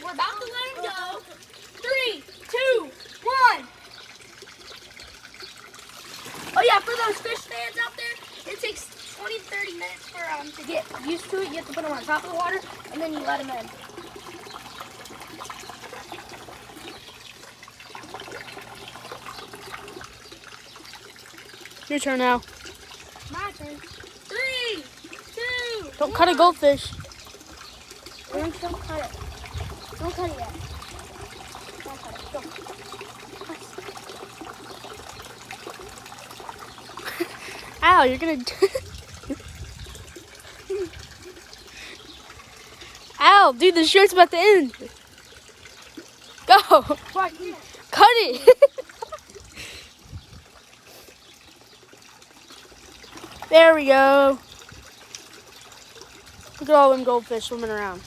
We're about to let him go. 3, 2, 1. Oh yeah, for those fish fans out there, it takes 20 to 30 minutes for to get used to it. You have to put them on top of the water, and then you let them in. Your turn now. My turn. 3, 2. Don't cut a goldfish. Don't cut it. Don't cut it yet. Don't cut it. Don't. Ow, you're gonna. Ow, dude, the shirt's about to end. Go. Right here. Cut it. There we go. Look at all them goldfish swimming around.